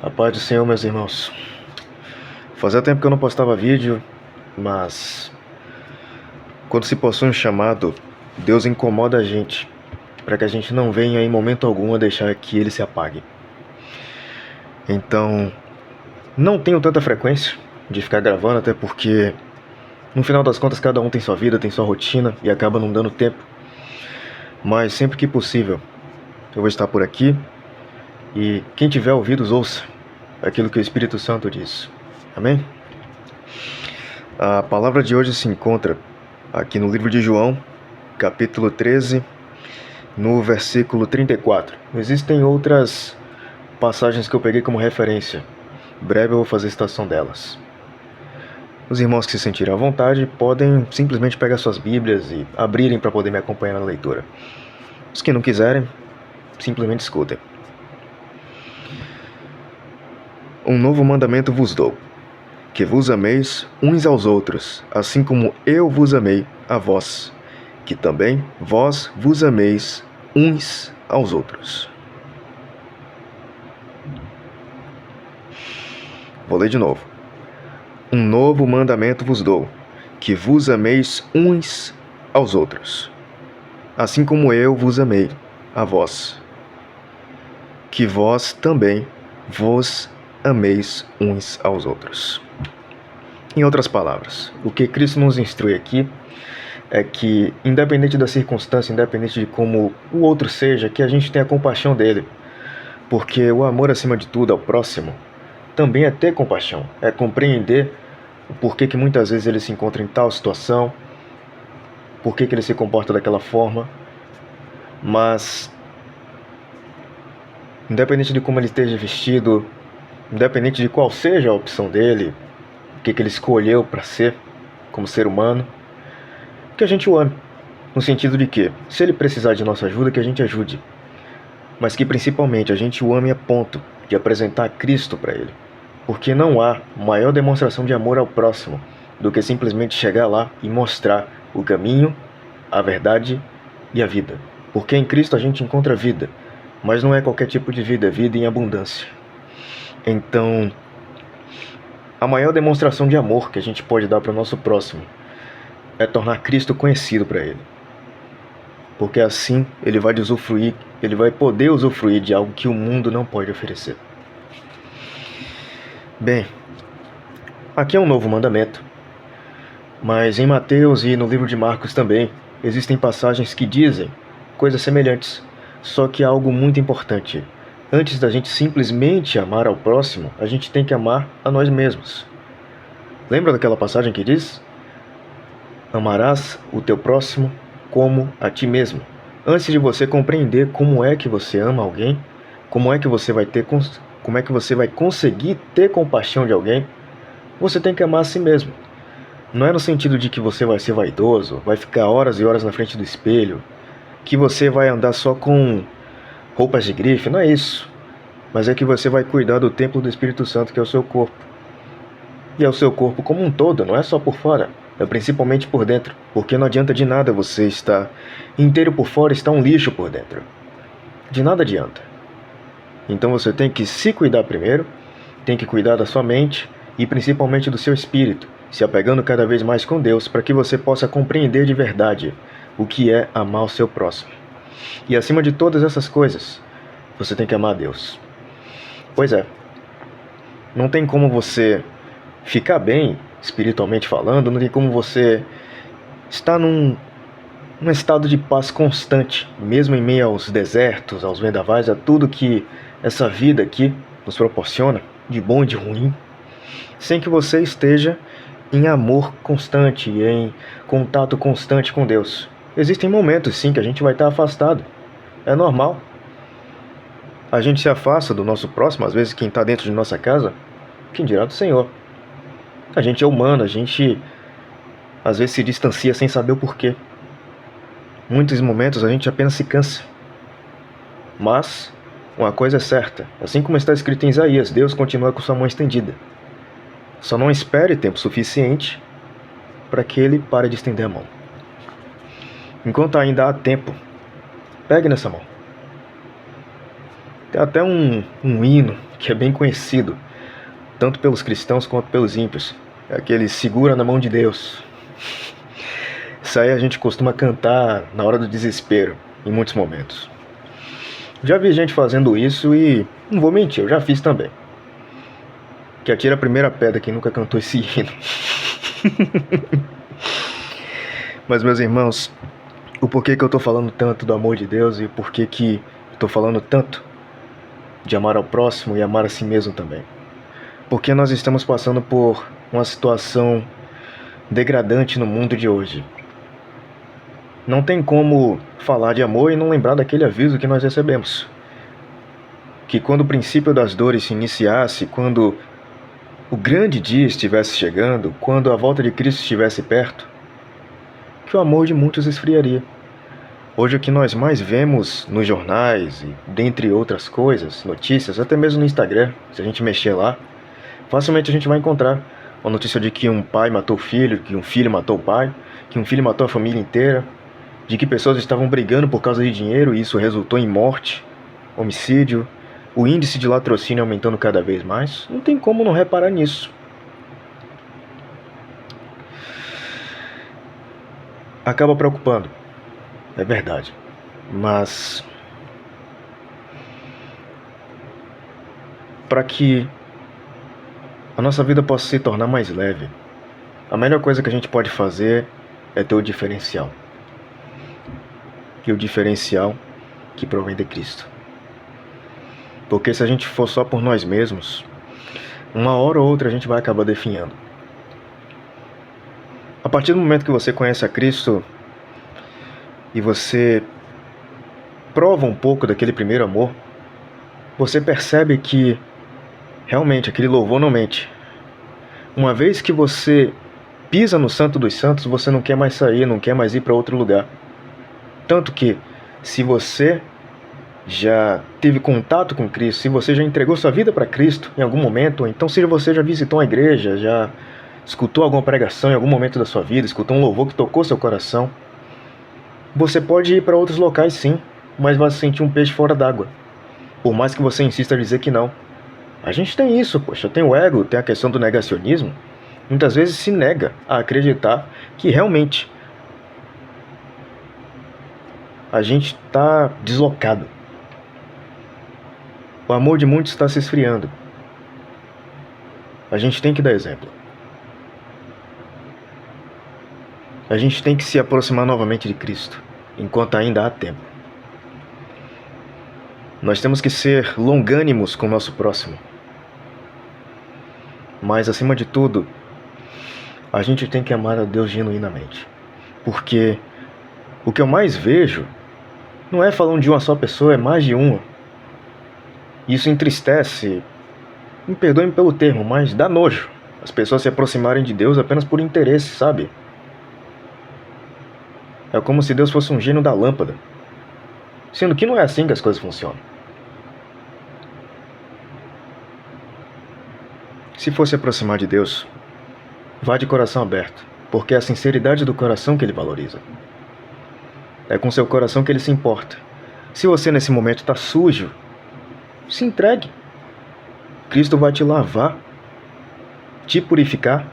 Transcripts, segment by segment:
A paz do Senhor, meus irmãos. Fazia tempo que eu não postava vídeo, mas quando se possui um chamado, Deus incomoda a gente, para que a gente não venha em momento algum a deixar que ele se apague. Então, não tenho tanta frequência de ficar gravando, até porque no final das contas cada um tem sua vida, tem sua rotina e acaba não dando tempo. Mas sempre que possível, eu vou estar por aqui. E quem tiver ouvidos, ouça aquilo que o Espírito Santo diz. Amém? A palavra de hoje se encontra aqui no livro de João, capítulo 13, no versículo 34. Existem outras passagens que eu peguei como referência. Em breve eu vou fazer citação delas. Os irmãos que se sentirem à vontade podem simplesmente pegar suas Bíblias e abrirem para poder me acompanhar na leitura. Os que não quiserem, simplesmente escutem. Um novo mandamento vos dou, que vos ameis uns aos outros, assim como eu vos amei a vós, que também vós vos ameis uns aos outros. Vou ler de novo. Um novo mandamento vos dou, que vos ameis uns aos outros, assim como eu vos amei a vós, que vós também vos ameis uns aos outros. Em outras palavras, o que Cristo nos instrui aqui é que, independente da circunstância, independente de como o outro seja, que a gente tenha compaixão dele. Porque o amor, acima de tudo, ao próximo, também é ter compaixão, é compreender o porquê que muitas vezes ele se encontra em tal situação, porquê que ele se comporta daquela forma. Mas, independente de como ele esteja vestido, independente de qual seja a opção dele, o que ele escolheu para ser como ser humano, que a gente o ame, no sentido de que, se ele precisar de nossa ajuda, que a gente ajude, mas que principalmente a gente o ame a ponto de apresentar Cristo para ele, porque não há maior demonstração de amor ao próximo do que simplesmente chegar lá e mostrar o caminho, a verdade e a vida, porque em Cristo a gente encontra vida, mas não é qualquer tipo de vida, é vida em abundância. Então, a maior demonstração de amor que a gente pode dar para o nosso próximo é tornar Cristo conhecido para ele. Porque assim ele vai poder usufruir de algo que o mundo não pode oferecer. Bem, aqui é um novo mandamento, mas em Mateus e no livro de Marcos também existem passagens que dizem coisas semelhantes, só que há algo muito importante. Antes da gente simplesmente amar ao próximo, a gente tem que amar a nós mesmos. Lembra daquela passagem que diz: amarás o teu próximo como a ti mesmo. Antes de você compreender como é que você ama alguém, como é que você vai conseguir ter compaixão de alguém, você tem que amar a si mesmo. Não é no sentido de que você vai ser vaidoso, vai ficar horas e horas na frente do espelho, que você vai andar só com roupas de grife, não é isso. Mas é que você vai cuidar do templo do Espírito Santo, que é o seu corpo. E é o seu corpo como um todo, não é só por fora, é principalmente por dentro. Porque não adianta de nada você estar inteiro por fora e estar um lixo por dentro. De nada adianta. Então você tem que se cuidar primeiro, tem que cuidar da sua mente e principalmente do seu espírito, se apegando cada vez mais com Deus para que você possa compreender de verdade o que é amar o seu próximo. E acima de todas essas coisas, você tem que amar a Deus. Pois é, não tem como você ficar bem, espiritualmente falando, não tem como você estar num estado de paz constante, mesmo em meio aos desertos, aos vendavais, a tudo que essa vida aqui nos proporciona, de bom e de ruim, sem que você esteja em amor constante, em contato constante com Deus. Existem momentos, sim, que a gente vai estar afastado. É normal. A gente se afasta do nosso próximo, às vezes quem está dentro de nossa casa, quem dirá do Senhor. A gente é humano, a gente às vezes se distancia sem saber o porquê. Muitos momentos a gente apenas se cansa. Mas uma coisa é certa, assim como está escrito em Isaías, Deus continua com sua mão estendida. Só não espere tempo suficiente para que ele pare de estender a mão. Enquanto ainda há tempo, pegue nessa mão. Tem até um hino que é bem conhecido, tanto pelos cristãos quanto pelos ímpios. É aquele segura na mão de Deus. Isso aí a gente costuma cantar na hora do desespero, em muitos momentos. Já vi gente fazendo isso e não vou mentir, eu já fiz também. Que atira a primeira pedra quem nunca cantou esse hino. Mas, meus irmãos, o porquê que eu tô falando tanto do amor de Deus e o porquê que eu tô falando tanto de amar ao próximo e amar a si mesmo também. Porque nós estamos passando por uma situação degradante no mundo de hoje. Não tem como falar de amor e não lembrar daquele aviso que nós recebemos. Que quando o princípio das dores se iniciasse, quando o grande dia estivesse chegando, quando a volta de Cristo estivesse perto, que o amor de muitos esfriaria. Hoje o que nós mais vemos nos jornais e dentre outras coisas, notícias, até mesmo no Instagram, se a gente mexer lá, facilmente a gente vai encontrar uma notícia de que um pai matou o filho, que um filho matou o pai, que um filho matou a família inteira, de que pessoas estavam brigando por causa de dinheiro e isso resultou em morte, homicídio, o índice de latrocínio aumentando cada vez mais. Não tem como não reparar nisso. Acaba preocupando, é verdade, mas para que a nossa vida possa se tornar mais leve, a melhor coisa que a gente pode fazer é ter o diferencial. E o diferencial que provém de Cristo. Porque se a gente for só por nós mesmos, uma hora ou outra a gente vai acabar definhando. A partir do momento que você conhece a Cristo e você prova um pouco daquele primeiro amor, você percebe que realmente aquele louvor não mente. Uma vez que você pisa no Santo dos Santos, você não quer mais sair, não quer mais ir para outro lugar. Tanto que, se você já teve contato com Cristo, se você já entregou sua vida para Cristo em algum momento, ou então se você já visitou uma igreja, já escutou alguma pregação em algum momento da sua vida, escutou um louvor que tocou seu coração, você pode ir para outros locais sim, mas vai se sentir um peixe fora d'água. Por mais que você insista em dizer que não. A gente tem isso, poxa, tem o ego, tem a questão do negacionismo. Muitas vezes se nega a acreditar que realmente a gente está deslocado. O amor de muitos está se esfriando. A gente tem que dar exemplo. A gente tem que se aproximar novamente de Cristo, enquanto ainda há tempo. Nós temos que ser longânimos com o nosso próximo. Mas, acima de tudo, a gente tem que amar a Deus genuinamente. Porque o que eu mais vejo não é falando de uma só pessoa, é mais de uma. Isso entristece, me perdoem pelo termo, mas dá nojo as pessoas se aproximarem de Deus apenas por interesse, sabe? É como se Deus fosse um gênio da lâmpada, sendo que não é assim que as coisas funcionam. Se for se aproximar de Deus, vá de coração aberto, porque é a sinceridade do coração que Ele valoriza. É com seu coração que Ele se importa. Se você nesse momento está sujo, se entregue. Cristo vai te lavar, te purificar,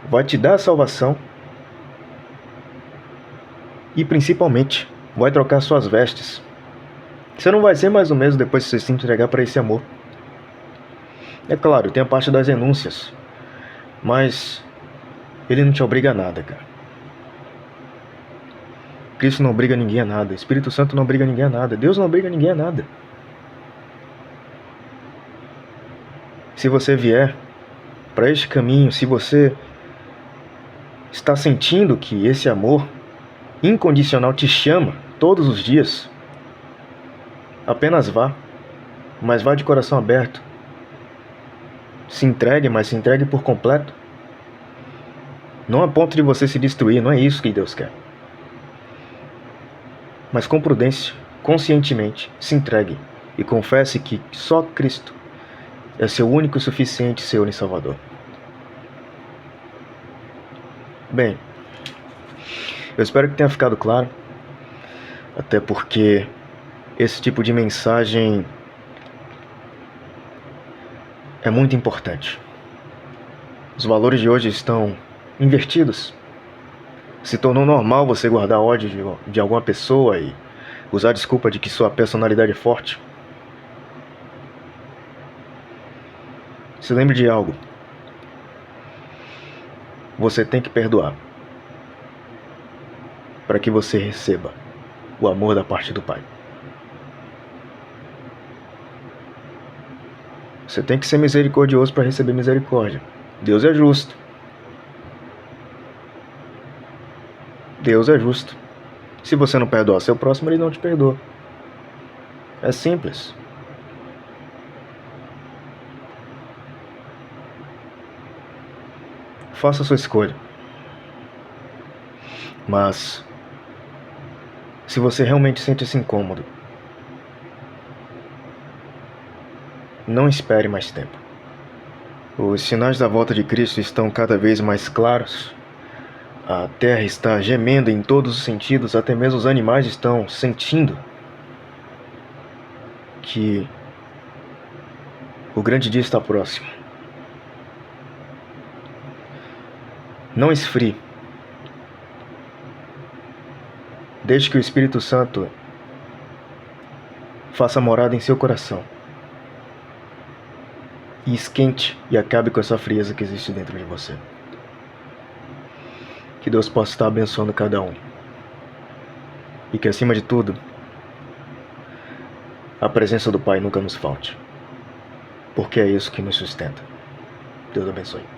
vai te dar a salvação e principalmente vai trocar suas vestes. Você não vai ser mais o mesmo depois que você se entregar para esse amor. É claro, tem a parte das renúncias, mas Ele não te obriga a nada, cara. Cristo não obriga ninguém a nada, Espírito Santo não obriga ninguém a nada, Deus não obriga ninguém a nada. Se você vier para este caminho, se você está sentindo que esse amor incondicional te chama todos os dias, apenas vá, mas vá de coração aberto. Se entregue, mas se entregue por completo. Não a ponto de você se destruir, não é isso que Deus quer. Mas com prudência, conscientemente, se entregue e confesse que só Cristo é seu único e suficiente Senhor e Salvador. Bem, eu espero que tenha ficado claro, até porque esse tipo de mensagem é muito importante. Os valores de hoje estão invertidos. Se tornou normal você guardar ódio de alguma pessoa e usar a desculpa de que sua personalidade é forte. Se lembre de algo. Você tem que perdoar para que você receba o amor da parte do Pai. Você tem que ser misericordioso para receber misericórdia. Deus é justo. Deus é justo. Se você não perdoar seu próximo, ele não te perdoa. É simples. Faça a sua escolha. Mas, se você realmente sente esse incômodo, não espere mais tempo. Os sinais da volta de Cristo estão cada vez mais claros. A terra está gemendo em todos os sentidos, até mesmo os animais estão sentindo que o grande dia está próximo. Não esfrie. Deixe que o Espírito Santo faça morada em seu coração. E esquente e acabe com essa frieza que existe dentro de você. Que Deus possa estar abençoando cada um. E que, acima de tudo, a presença do Pai nunca nos falte. Porque é isso que nos sustenta. Deus abençoe.